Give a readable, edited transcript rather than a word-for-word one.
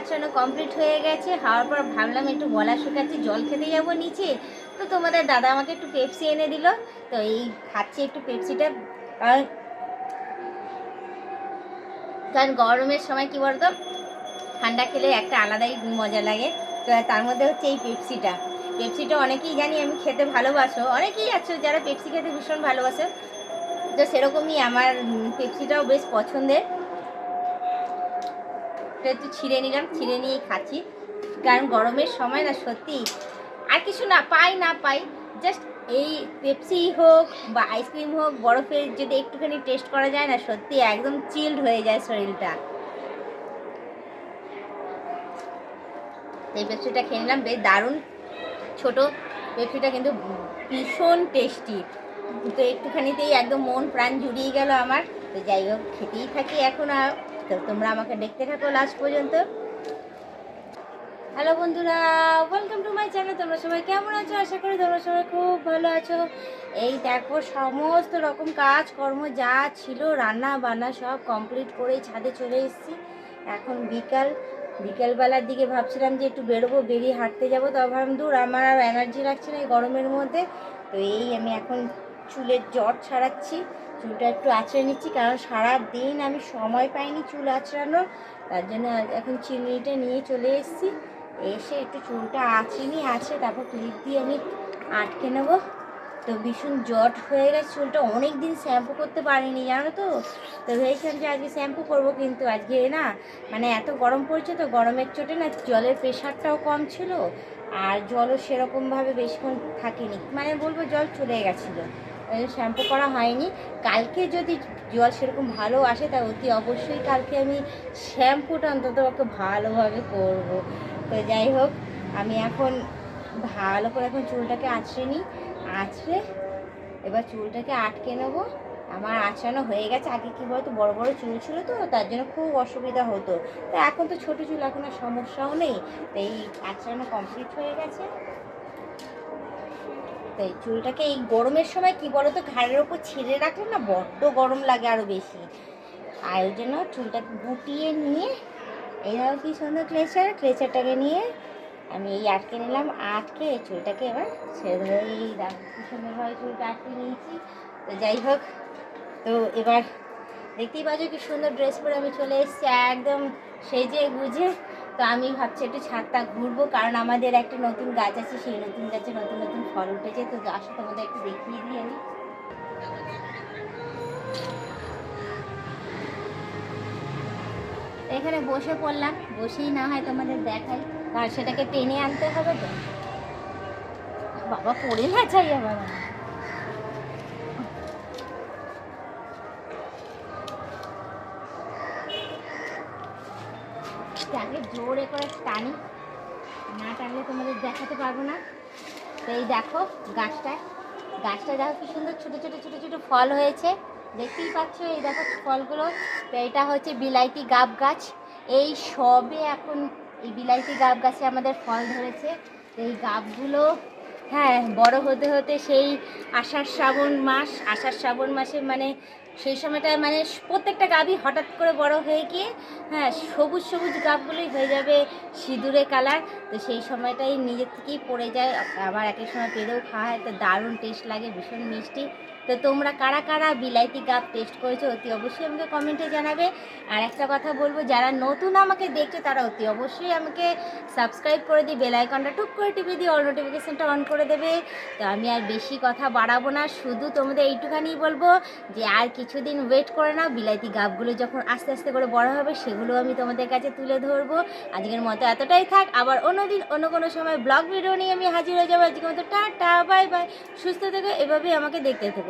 আচরণ কমপ্লিট হয়ে গেছে। হওয়ার পর ভাবলাম একটু গলা শুকাচ্ছি, জল খেতে যাবো নিচে। তো তোমাদের দাদা আমাকে একটু পেপসি এনে দিল। তো এই খাচ্ছি একটু পেপসিটা। কারণ গরমের সময় কী বলতো, ঠান্ডা খেলে একটা আলাদাই মজা লাগে। তো তার মধ্যে হচ্ছে এই পেপসিটা। পেপসিটা অনেকেই জানি আমি খেতে ভালোবাসো, অনেকেই আছো যারা পেপসি খেতে ভীষণ ভালোবাসো। তো সেরকমই আমার পেপসিটাও বেশ পছন্দের। একটু ছিঁড়ে নিলাম, ছিঁড়ে নিয়েই খাচ্ছি। কারণ গরমের সময় না সত্যি আর কিছু না পাই জাস্ট এই পেপসি হোক বা আইসক্রিম হোক, বরফের যদি একটুখানি টেস্ট করা যায় না, সত্যি একদম চিল্ড হয়ে যায় শরীরটা। এই পেপসিটা খেয়ে নিলাম, বেশ দারুণ। ছোটো পেপসিটা কিন্তু ভীষণ টেস্টি। তো একটুখানিতেই একদম মন প্রাণ জুড়িয়ে গেল আমার। তো যাই হোক, খেতেই থাকি এখন। আর তো তোমরা আমাকে দেখতে থাকো লাস্ট পর্যন্ত। হ্যালো বন্ধুরা, ওয়েলকাম টু মাই চ্যানেল। তোমরা সবাই কেমন আছো? আশা করি তোমরা সবাই খুব ভালো আছো। এই দেখো, সমস্ত রকম কাজকর্ম যা ছিল রান্না বান্না সব কমপ্লিট করে ছাদে চলে এসেছি। এখন বিকেলবেলার দিকে ভাবছিলাম যে একটু বেরোবো, বেরিয়ে হাঁটতে যাবো। তো ভাবলাম দূর, আমার আর এনার্জি লাগছে না এই গরমের মধ্যে। তো এই আমি এখন চুলের জট ছাড়াচ্ছি, চুলটা একটু আঁচড়ে নিচ্ছি। কারণ সারা দিন আমি সময় পাইনি চুল আঁচড়ানোর, তার জন্য এখন চিমনিটা নিয়ে চলে এসেছি। এসে একটু চুলটা আছে তারপর ক্লিপ দিয়ে আমি আটকে নেবো। তো ভীষণ জট হয়ে গেছে চুলটা, অনেক দিন শ্যাম্পু করতে পারিনি জানো তো। তো ভেবেছিলাম যে আজকে শ্যাম্পু করবো, কিন্তু আজকে না মানে এত গরম পড়ছে, তো গরমের চোটে না জলের প্রেশারটাও কম ছিল, আর জলও সেরকমভাবে বেশিক্ষণ থাকেনি, মানে বলবো জল চলে গেছিলো, শ্যাম্পু করা হয়নি। কালকে যদি জল সেরকম ভালো আসে তা অতি অবশ্যই কালকে আমি শ্যাম্পুটা অন্তত ওকে ভালোভাবে করবো। তো যাই হোক, আমি এখন ভালো করে এখন চুলটাকে আঁচড়ে নিই। আঁচড়ে এবার চুলটাকে আটকে নেবো। আমার আঁচড়ানো হয়ে গেছে। আগে কী বলতো, বড় বড় চুল ছিল তো, তার জন্য খুব অসুবিধা হতো। তো এখন তো ছোটো চুল, এখন আর সমস্যাও নেই। তো এই আঁচড়ানো কমপ্লিট হয়ে গেছে। তো এই চুলটাকে এই গরমের সময় কী বলো তো, ঘাড়ের ওপর ছেড়ে রাখলে না বড্ড গরম লাগে আরও বেশি। আর ওই জন্য চুলটাকে গুটিয়ে নিয়ে, এইভাবে কি সুন্দর ক্লেচারটাকে নিয়ে আমি এই আটকে নিলাম। আটকে চুলটাকে এবার ছেড়ে দেবো। এই কি সুন্দরভাবে চুলটা আটকে নিয়েছি। তো যাই হোক, তো এবার দেখতেই পাচ্ছ কি সুন্দর ড্রেস পরে আমি চলে এসেছি একদম সেজে গুজে। তো আমি ভাবছি একটু ছাদটা ঘুরবো, কারণ আমাদের একটা নতুন গাছ আছে, সেই নতুন গাছে নতুন নতুন ফল উঠেছে। তো আসো তোমাদের একটু দেখিয়ে দিই আমি। এখানে বসে পড়লাম, বসেই না হয় তোমাদের দেখাই, আর সেটাকে টেনে আনতে হবে। তো বাবা পড়ে না চাই আবার আগে জোরে করে টানি, না টানলে তোমাদের দেখাতে পারবো না। তো এই দেখো গাছটা দেখো কি সুন্দর ছোটো ছোটো ছোটো ছোটো ফল হয়েছে, দেখতেই পাচ্ছ। এই দেখো ফলগুলো। তো এটা হচ্ছে বিলাইতি গাব গাছ। এই সবে এখন এই বিলাইতি গাব গাছে আমাদের ফল ধরেছে। তো এই গাবগুলো হ্যাঁ বড় হতে হতে সেই আষাঢ় শ্রাবণ মাসে মানে সেই সময়টায় মানে প্রত্যেকটা গাবই হঠাৎ করে বড় হয়ে গিয়ে হ্যাঁ সবুজ সবুজ গাবগুলোই হয়ে যাবে সিঁদুরে কালার। তো সেই সময়টাই নিজের থেকেই পড়ে যায়, আবার এক এক সময় পেরেও খাওয়া হয়। তো দারুণ টেস্ট লাগে, ভীষণ মিষ্টি। তো তোমরা কারা কারা বিলাইতি গাব টেস্ট করেছো অতি অবশ্যই আমাকে কমেন্টে জানাবে। আর একটা কথা বলবো, যারা নতুন আমাকে দেখছো তারা অতি অবশ্যই আমাকে সাবস্ক্রাইব করে দিয়ে বেল আইকনটা টুক করে টিপে দিয়ে অল নোটিফিকেশানটা অন করে দেবে। তো আমি আর বেশি কথা বাড়াবো না, শুধু তোমাদের এইটুখানি বলবো যে আর কিছুদিন ওয়েট করে নাও। বিলাইতি গাবগুলো যখন আস্তে আস্তে করে বড় হবে সেগুলো আমি তোমাদের কাছে তুলে ধরবো। আজকের মতো এতটাই থাক, আবার অন্যদিন অন্য কোনো সময় ব্লগ ভিডিও নিয়ে আমি হাজির হয়ে যাবো। আজকের মতো টাটা, বাই বাই, সুস্থ থেকো, এভাবেই আমাকে দেখতে থেকো।